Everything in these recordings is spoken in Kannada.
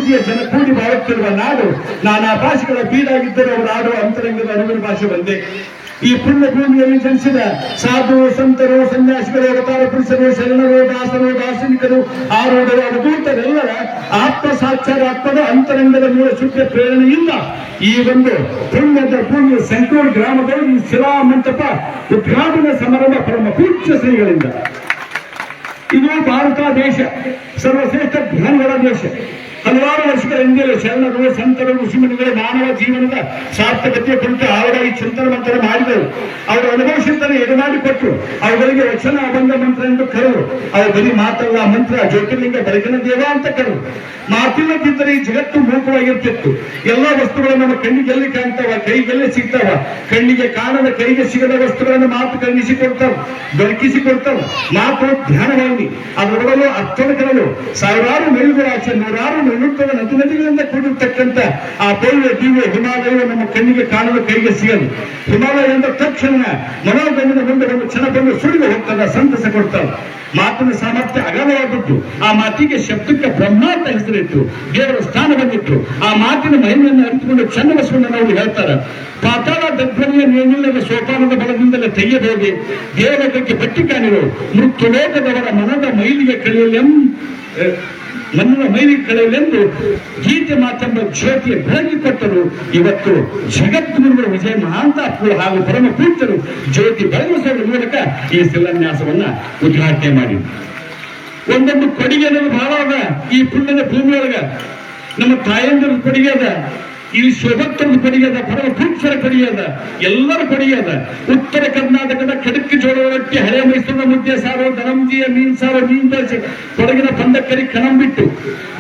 ಕೋಟಿಯ ಜನ ಕೂಡಿ ಬಾಳುತ್ತಿರುವ ನಾಡು. ನಾನಾ ಭಾಷೆಗಳ ಬೀಡಾಗಿದ್ದರೂ ಅವರು ಆಡುವ ಅಂತರಂಗದ ಅರಿವಿನ ಭಾಷೆ ಒಂದೇ. ಈ ಪುಣ್ಯ ಭೂಮಿಯಲ್ಲಿ ಜನಿಸಿದ ಸಾಧು ಸಂತರು, ಸನ್ಯಾಸಿಗಳು, ಅವತಾರ ಪುರುಷರು, ಶರಣರು, ದಾಸರು, ದಾರ್ಶನಿಕರು, ಆರೂಢರು, ಅವಧೂತರೆಲ್ಲರ ಆತ್ಮ ಸಾಕ್ಷಾತ್ಮದ ಅಂತರಂಗದ ಮೂಲ ಶುದ್ಧ ಪ್ರೇರಣೆಯಿಂದ ಈ ಒಂದು ಪುಣ್ಯದ ಭೂಮಿಯ ಸಂಕೂರ್ ಗ್ರಾಮದಲ್ಲಿ ಈ ಶಿಲಾ ಮಂಟಪ ಉದ್ಘಾಟನಾ ಸಮಾರಂಭ ಪರಮ ಪೂಜ್ಯ ಶ್ರೀಗಳಿಂದ. ಇದು ಭಾರತ ದೇಶ, ಸರ್ವಶ್ರೇಷ್ಠ ಜ್ಞಾನಿಗಳ ದೇಶ. ಹಲವಾರು ವರ್ಷಗಳ ಹಿಂದೆ ಶರಣರು, ಸಂತರು, ಋಷಿಮುನಿಗಳು ಮಾನವ ಜೀವನದ ಸಾರ್ಥಕತೆಯ ಕುರಿತು ಅವರಾಗಿ ಚಿಂತನ ಮಂತ್ರ ಮಾಡಿದರು. ಅವರು ಅನುಭವಿಸಿದ್ದನ್ನು ಎದುರಾಡಿಕೊಟ್ಟರು. ಅವುಗಳಿಗೆ ವಚನ ಅಭಂಗ ಮಂತ್ರ ಎಂದು ಕರೆದರು. ಅವರು ಬರೀ ಮಾತಲ್ಲ, ಮಂತ್ರ, ಜ್ಯೋತಿರ್ಲಿಂಗ, ಬೆಳಗಿನ ದೇವ ಅಂತ ಕರೆದರು. ಮಾತಿಲ್ಲದಿದ್ದರೆ ಈ ಜಗತ್ತು ಮೂಕವಾಗಿರ್ತಿತ್ತು. ಎಲ್ಲಾ ವಸ್ತುಗಳು ನಮ್ಮ ಕಣ್ಣಿಗೆಲ್ಲಿ ಕಾಣ್ತಾವ, ಕೈಗೆಲ್ಲೇ ಸಿಗ್ತಾವ. ಕಣ್ಣಿಗೆ ಕಾಣದ, ಕೈಗೆ ಸಿಗದ ವಸ್ತುಗಳನ್ನು ಮಾತು ಕಣ್ಣಿಸಿಕೊಡ್ತಾವ, ಬೆಳಕಿಸಿಕೊಡ್ತಾವ. ಮಾತು ಧ್ಯಾನವಾಹಿನಿ, ಅದರೊಳಲು ಅರ್ಥದ ಕರಲು ಸಾವಿರಾರು ಮೈಲುಗಳ ಆಚೆ ನೂರಾರು ಮೈಲುತ್ತದ ನದಿಗಳಿಂದ ಕೂಡಿರ್ತಕ್ಕಂಥ ಆ ಪೌರ್ಯ ದಿವ್ಯ ಹಿಮಾಲಯ ನಮ್ಮ ಕಣ್ಣಿಗೆ ಕಾಣದ, ಕೈಗೆ ಸಿಗದು. ಹಿಮಾಲಯ ಎಂದ ತಕ್ಷಣ ಮನೋಗಮನ ಮುಂದೆ ಒಂದು ಕ್ಷಣ ಬಂದು ಸುಳಿದು ಹೋಗ್ತದ, ಸಂತಸ ಕೊಡ್ತಾವ. ಮಾತಿನ ಸಾಮರ್ಥ್ಯ ಅಗಾಧವಾದದ್ದು. ಆ ಮಾತಿಗೆ ಶಬ್ದಕ್ಕೆ ಬ್ರಹ್ಮಾಂಡ ಹೆಸರಿತ್ತು, ದೇವರ ಸ್ಥಾನ ಬಂದಿತ್ತು. ಆ ಮಾತಿನ ಮಹಿಮೆಯನ್ನು ಅರಿತುಕೊಂಡು ಚನ್ನಬಸವಣ್ಣನವರು ಹೇಳ್ತಾರೆ, ಪಾತಾಳ ದಧ್ವನಿಯ ನೇನಿಲ್ಲದ ಸೋಪಾನದ ಬಲದಿಂದಲೇ ತೆಗೆಯಬಹುದು ದೇವಲೋಕಕ್ಕೆ ಪಟ್ಟಿ ಕಾಣಿರು ಮೃತ್ಯು ಲೋಕದವರ ಮನದ ಮೈಲಿಗೆ ಕಳೆಯಲೆಂದು ಗೀತೆ ಮಾತೆಂಬ ಜ್ಯೋತಿಯ ಬೆಳಗಿ ಕೊಟ್ಟರು. ಇವತ್ತು ಜಗದ್ಗುರುಗಳು ವಿಜಯ ಮಹಾಂತಾತ್ಮರು ಹಾಗೂ ಪರಮ ಪೂಜ್ಯರು ಜ್ಯೋತಿ ಬೆಳಗಿಸುವ ಮೂಲಕ ಈ ಶಿಲಾನ್ಯಾಸವನ್ನ ಉದ್ಘಾಟನೆ ಮಾಡಿ ಒಂದೊಂದು ಕೊಡುಗೆ ಅನ್ನೋದು ಬಹಳ ಅದ. ಈ ಪುಣ್ಯದ ಭೂಮಿಯೊಳಗ ನಮ್ಮ ತಾಯಂದಿರ ಕೊಡುಗೆ ಅದ, ಇಲ್ಲಿ ಶೋಭಕ್ತರದ ಕೊಡುಗೆ ಅದ, ಪರಮ ಪೂಜ್ಯರ ಕೊಡುಗೆ ಅದ, ಎಲ್ಲರ ಕೊಡುಗೆ ಅದ. ಉತ್ತರ ಕರ್ನಾಟಕದ ಖಡಕ್ ಜೋಳ ರೊಟ್ಟಿ, ಹಳೆ ಮೈಸೂರಿನ ಮುದ್ದೆ ಸಾರು, ದನಂಜಿಯ ಮೀನ್ ಸಾರು, ಮೀನ್ ದೋಸೆ, ಕೊಡಗಿನ ಪಂದಕರಿ ಕಣಂಬಿಟ್ಟು,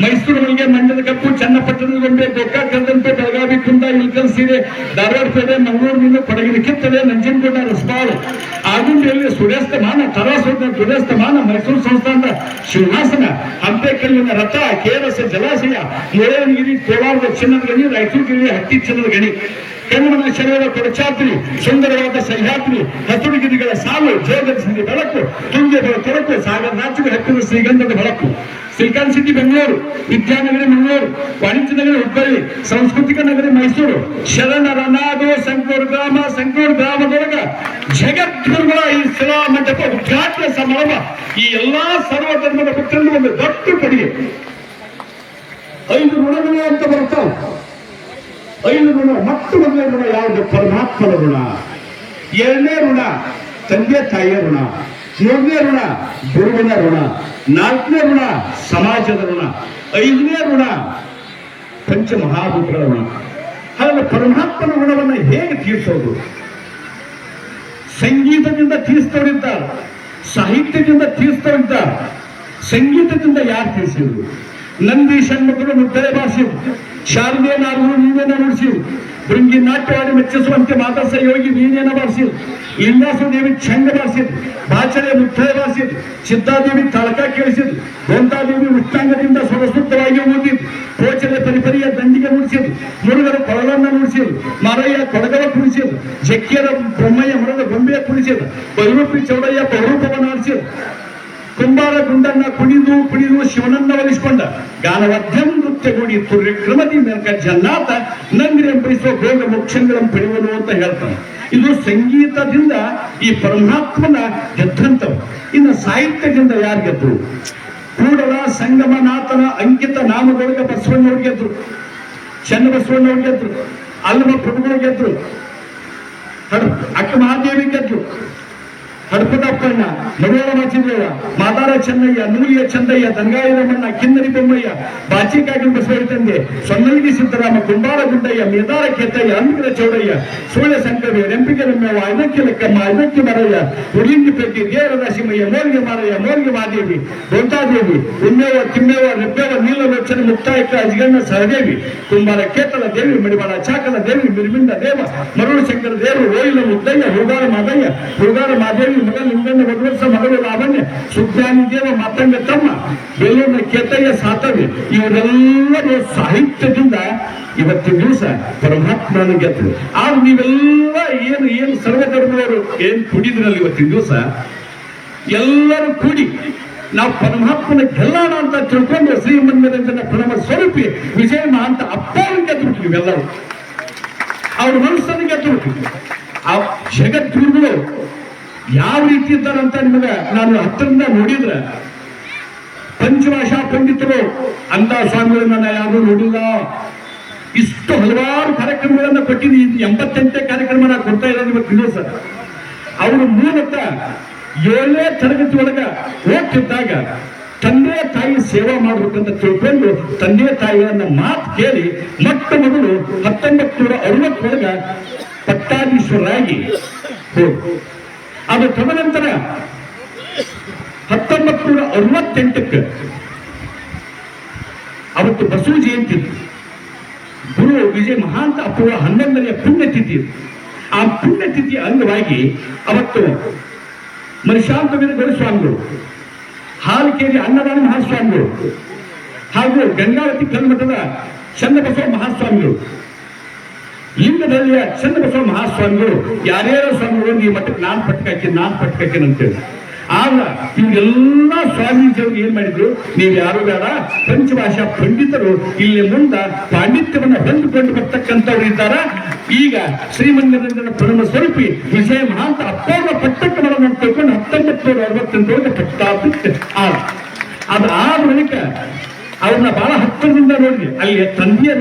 ಮೈಸೂರು ಮಲ್ಲಿಗೆ, ಮಂಡ್ಯದ ಕಪ್ಪು, ಚನ್ನಪಟ್ಟಣದ ಗೊಂಬೆ, ಗೋಕಾಕ್ ಕರ್ದಂಪೆ, ಬೆಳಗಾವಿ ಕುಂದ, ಇಲ್ಕಲ್ ಸೀರೆ, ಧಾರವಾಡ ಪೇಟೆ, ಮಂಗಳೂರು ಮೀನು, ಕೊಡಗಿನ ಕಿತ್ತಲೆ, ನಂಜನಗೂಡ ರಸಬಾಳು, ಆಗುಂಡಿಯಲ್ಲಿ ಸೂರ್ಯಾಸ್ತಮಾನ, ತರಾಸೂರಿನ ಸೂರ್ಯಾಸ್ತಮಾನ, ಮೈಸೂರು ಸಂಸ್ಥಾನದ ಸಿಂಹಾಸನ, ಹಂಪೆಕಲ್ಲಿನ ರಥ, ಕೇರಸ ಜಲಾಶಯ, ಮುಳ್ಳಯ್ಯನಗಿರಿ, ಕೋಲಾರದ ಚಿನ್ನದ ಗಣಿ, ರಾಯಚೂರು ಗಿರಿ ಹಟ್ಟಿ ಚಿನ್ನದ ಗಣಿ, ಕಣ್ಮನ ಶರೀರದ ಕೊಡಚಾತ್ರಿ, ಸುಂದರವಾದ ಸಹ್ಯಾತ್ರಿ, ಹಸುರುಗಿರಿಗಳ ಸಾಲು, ಜೋಗದ ಬೆಳಕು, ತುಂಗೆಗಳ ತೊಡಕು, ಸಾಗರ ರಾಜ್ಯದ ಹತ್ತಿರ ಶ್ರೀಗಂಧದ ಬೆಳಕು, ಸಿಲ್ಕಾನ್ ಸಿಟಿ ಬೆಂಗಳೂರು, ವಿದ್ಯಾನಗರಿ ಮಂಗಳೂರು, ವಾಣಿಜ್ಯ ನಗರಿ ಹುಬ್ಬಳ್ಳಿ, ಸಾಂಸ್ಕೃತಿಕ ನಗರಿ ಮೈಸೂರು, ಶರಣರನಾದು ಸಂಕೂರ್ ಗ್ರಾಮದೊಳಗ ಜಗದ್ಗುರುಗಳ ಈ ಶಿಲಾ ಮಂಟಪ ಉದ್ಘಾಟನಾ ಸಮಾರಂಭ ಈ ಎಲ್ಲಾ ಸರ್ವ ಧರ್ಮದ ಭಕ್ತರಲ್ಲಿ ಒಂದು ದೊಡ್ಡ ಕೊಡುಗೆ. 5 ಋಣಗಳು ಅಂತ ಬರ್ತಾವ. 5 ಋಣ. ಮೊದಲನೇ ಋಣ ಯಾವುದು? ಪರಮಾತ್ಮನ ಋಣ. 2ನೇ ಋಣ ತಂದೆ ತಾಯಿಯ ಋಣ. 3ನೇ ಋಣ ಗುರುವಿನ ಋಣ. 4ನೇ ಋಣ ಸಮಾಜದ ಋಣ. 5ನೇ ಋಣ ಪಂಚಮಹಾಭೂತಗಳ ಋಣ. ಹಾಗಾದ್ರೆ ಪರಮಾತ್ಮನ ಋಣವನ್ನು ಹೇಗೆ ತೀರಿಸೋದು? ಸಂಗೀತದಿಂದ ತೀರಿಸ್ತವರಿದ್ದಾರೆ, ಸಾಹಿತ್ಯದಿಂದ ತೀರಿಸ್ತವರಿದ್ದಾರೆ. ಸಂಗೀತದಿಂದ ಯಾರು ತೀರಿಸಿದ್ರು? ನಂದಿ ಷಣ್ಮುಖರು ಮುದ್ದಯ ಭಾಷೆಯು, ಶಾರದೀಯ ನಾರದರು ನೀವೇನ ನುಡಿಸಿರು, ಭೃಂಗಿ ನಾಟ್ಯವಾಡಿ ಮೆಚ್ಚಿಸುವಂತೆ ಮಾತಸ ಯೋಗಿ ನೀನೇನ ಬಾರಿಸಿರು, ಲಿಂಗಾಸುದೇವಿ ಛಂದ ಬಾರಿಸಿದ್ರು, ಬಾಚರೆ ಮುದ್ದಯ ಬಾರಿಸಿದ್ರು, ಸಿದ್ಧಾದೇವಿ ತಾಳಕ ಕೇಳಿಸಿದ್ರು, ಗೋಂತಾದೇವಿ ಉಷ್ಟಾಂಗದಿಂದ ಸ್ವರಸೂಕ್ತವಾಗಿ ಓದಿದ್ರು, ಕೋಚಲೆ ಪರಿಪರಿಯ ದಂಡಿಗೆ ನುಡಿಸಿದ್ರು, ಮುರುಗರ ಕೊಳಲನ್ನ ನುಡಿಸಿದ್ರು, ಮಾರಯ್ಯ ಕೊಡಗವ ಕುಣಿಸಿದ್ರು, ಜಕ್ಕಿಯರ ಬ್ರಹ್ಮಯ್ಯ ಮರದ ಗೊಂಬೆಯ ಕುಣಿಸಿದ್ರು, ಬೈರೂಪಿ ಚೌಡಯ್ಯ ಬಹುರೂಪವನ್ನು ಆಡಿಸಿದ್ರು, ಕುಂಬಾರ ಗುಂಡನ್ನ ಕುಣಿದು ಶಿವನನ್ನ ಒಲಿಸಿಕೊಂಡ ಗಾನವಧ್ಯಂ ನೃತ್ಯಗೂಡಿ ತುರ್ಯಕ್ರಮದಿ ಮೇಲ್ಕ ಜನ್ನಾತ ನಂಗ್ರಿ ಎಂಬರಿಸುವ ಭೋಗ ಮೋಕ್ಷಗಳನ್ನು ಪಡೆಯುವನು ಅಂತ ಹೇಳ್ತಾನೆ. ಇದು ಸಂಗೀತದಿಂದ ಈ ಪರಮಾತ್ಮನ ಗೆದ್ದಂಥವು. ಇನ್ನು ಸಾಹಿತ್ಯದಿಂದ ಯಾರು ಗೆದ್ರು? ಕೂಡಲ ಸಂಗಮನಾಥನ ಅಂಕಿತ ನಾಮದೊಳಗ ಬಸವಣ್ಣವ್ರು ಗೆದ್ರು, ಚನ್ನಬಸವಣ್ಣವ್ರು ಗೆದ್ರು, ಅಲ್ಲಮ ಪ್ರಭುಗಳು ಗೆದ್ರು, ಅಕ್ಕ ಮಹಾದೇವಿ ಗೆದ್ರು, ಹಡಪದಪ್ಪಣ್ಣ, ಮರುಳ ಮಾಚಿದೇವ, ಮಾದಾರ ಚೆನ್ನಯ್ಯ, ನೂಲಿಯ ಚಂದಯ್ಯ, ದಂಗಾಯ ರಮಣ್ಣ, ಕಿನ್ನರಿ ಬೊಮ್ಮಯ್ಯ, ಬಾಚಿಕಾಗಿನ ಬಸವರಿ ತಂದೆ, ಸೊನ್ನಲ್ಗಿ ಸಿದ್ದರಾಮ, ಕುಂಬಾರ ಗುಂಡಯ್ಯ, ಮೇದಾರ ಕೇತಯ್ಯ, ಅಂಬಿಗರ ಚೌಡಯ್ಯ, ಸೂಳ್ಯ ಸಂಕವಿ, ರೆಂಪಿಗೆ ರಮ್ಯವ, ಐದಕ್ಕಿ ಲೆಕ್ಕಮ್ಮ, ಐದಕ್ಕಿ ಮರಯ್ಯ, ಉಳಿಂಗಿ ಪೆಟ್ಟಿ, ದೇವರ ದಾಸಿಮಯ್ಯ, ಮೋಲ್ಗೆ ಮಾರಯ್ಯ, ಮೋಲ್ಗೆ ಮಾದೇವಿ, ಗೊಂತಾದೇವಿ, ಉಮ್ಮೇವ, ತಿಮ್ಮೇವ, ನೆಬ್ಬೇವ, ನೀಲಲೋಚನ, ಮುಕ್ತಾಯಕ, ಅಜಗಣ್ಣ ಸಹದೇವಿ, ಕುಂಬಾರ ಕೇತಲ ದೇವಿ, ಮಡಿವಾಳ ಚಾಕಲ ದೇವಿ, ಮಿರ್ಮಿಂದ ದೇವ, ಮರುಳು ಶಂಕರ ದೇವರು, ಓಯಿಲ ಮುದ್ದಯ್ಯ, ಹುಗಾರ ಮಾದಯ್ಯ, ಹುಗಾರ ಮಾದೇವಿ ಮಗ ಲಿಂಗಣ್ಣ, ವಧುವರ್ಷ ಮಗಳು ಲಾವಣ್ಯ, ಸುಜ್ಞಾನಿ ದೇವ, ಮಾತಂಗ ತಮ್ಮ, ಬೆಲ್ಲೂರಿನ ಕೇತಯ್ಯ, ಸಾತವ್ಯ, ಇವರೆಲ್ಲರೂ ಸಾಹಿತ್ಯದಿಂದ ಇವತ್ತಿನ ದಿವಸ ಪರಮಾತ್ಮನ ಗೆದ್ರು. ಆದ್ರೆ ನೀವೆಲ್ಲ ಏನು ಸರ್ವಧರ್ಮದವರು ಏನ್ ಕುಡಿದ್ರಲ್ಲಿ ಇವತ್ತಿನ ದಿವಸ ಎಲ್ಲರೂ ಕೂಡಿ ನಾವು ಪರಮಾತ್ಮನ ಗೆಲ್ಲೋಣ ಅಂತ ತಿಳ್ಕೊಂಡು ಶ್ರೀಮಂದಿರಂಜನ ಪ್ರಣವ ಸ್ವರೂಪಿ ವಿಜಯ ಮಹಾಂತ ಅಪ್ಪವನ್ನು ಗೆದ್ದುಬಿಟ್ವಿ ಇವೆಲ್ಲರೂ. ಅವ್ರ ಮನಸ್ಸನ್ನು ಗೆದ್ದುಬಿಟ್ವಿ. ಆ ಜಗದ್ಗುರುಗಳು ಯಾವ ರೀತಿ ಇದ್ದಾರಂತ ನಿಮಗೆ ನಾನು ಹತ್ತರಿಂದ ನೋಡಿದ್ರೆ, ಪಂಚಭಾಷಾ ಪಂಡಿತರು ಅಂತ ಸ್ವಾಮಿಗಳನ್ನ ಯಾರು ನೋಡಿಲ್ಲ. ಇಷ್ಟು ಹಲವಾರು ಕಾರ್ಯಕ್ರಮಗಳನ್ನ ಕೊಟ್ಟಿದ್ದೀನಿ. 88ನೇ ಕಾರ್ಯಕ್ರಮ ನಾನು ಕೊಡ್ತಾ ಇರೋದು ಇವತ್ತು ದಿವಸ. ಅವರು ಮೂಲತಃ 7ನೇ ತರಗತಿ ಒಳಗ ಹೋಗ್ತಿದ್ದಾಗ ತಂದೆ ತಾಯಿ ಸೇವಾ ಮಾಡ್ಬೇಕಂತ ತಿಳ್ಕೊಂಡು ತಂದೆ ತಾಯಿಗಳನ್ನ ಮಾತು ಕೇಳಿ ಮೊಟ್ಟ ಮೊದಲು 1960 ಪಟ್ಟಾಧೀಶ್ವರರಾಗಿ ಹೋದ್ರು. ಅದು ತದನಂತರ 1968 ಅವತ್ತು ಬಸವ ಜಯಂತಿ, ಗುರು ವಿಜಯ ಮಹಾಂತ ಅಪ್ಪುವ 11ನೇ ಪುಣ್ಯತಿಥಿ. ಆ ಪುಣ್ಯತಿಥಿಯ ಅಂಗವಾಗಿ ಅವತ್ತು ಮನಿಶಾಂತವೀರ ಸ್ವಾಮಿಗಳು, ಹಾಲಕೇರಿ ಅನ್ನದಾನ ಮಹಾಸ್ವಾಮಿಗಳು ಹಾಗೂ ಗಂಗಾವತಿ ಕಲ್ಮಠದ ಚನ್ನಬಸವ ಮಹಾಸ್ವಾಮಿಗಳು, ಲಿಂಗದಲ್ಲಿಯ ಚನ್ನಬಸವ ಮಹಾಸ್ವಾಮಿಗಳು, ಯಾರ್ಯಾರೋ ಸ್ವಾಮಿಗಳು ಈ ಮಠಕ್ಕೆ ನಾನು ಪಟ್ಕಾಕೇನು ಅಂತೇಳಿ. ಆಗ ಇವೆಲ್ಲ ಸ್ವಾಮೀಜಿಯವರು ಏನ್ ಮಾಡಿದ್ರು, ನೀವು ಯಾರು ಬೇಡ, ಪಂಚಭಾಷಾ ಪಂಡಿತರು ಇಲ್ಲಿ ಮುಂದ ಪಾಂಡಿತ್ಯವನ್ನ ಹೊಂದಿಕೊಂಡು ಬರ್ತಕ್ಕಂಥವ್ರು ಇದ್ದಾರ. ಈಗ ಶ್ರೀಮಂದಿರಂಜನ ಪ್ರಣವ ಸ್ವರೂಪಿ ವಿಜಯ ಮಹಾಂತ ಅಪ್ಪವ್ರ ಪಟ್ಟಕ್ಕೆ ಮಾಡೋಣ ಅಂತ ತಿಳ್ಕೊಂಡು 1968 ಪಟ್ಟಾಭಿಷೇಕ ಅದಾದ ಬಳಿಕ ಅವ್ರನ್ನ ಬಹಳ ಹತ್ತಿರದಿಂದ ನೋಡಿದ್ವಿ. ಅಲ್ಲಿ ತಂದೆಯ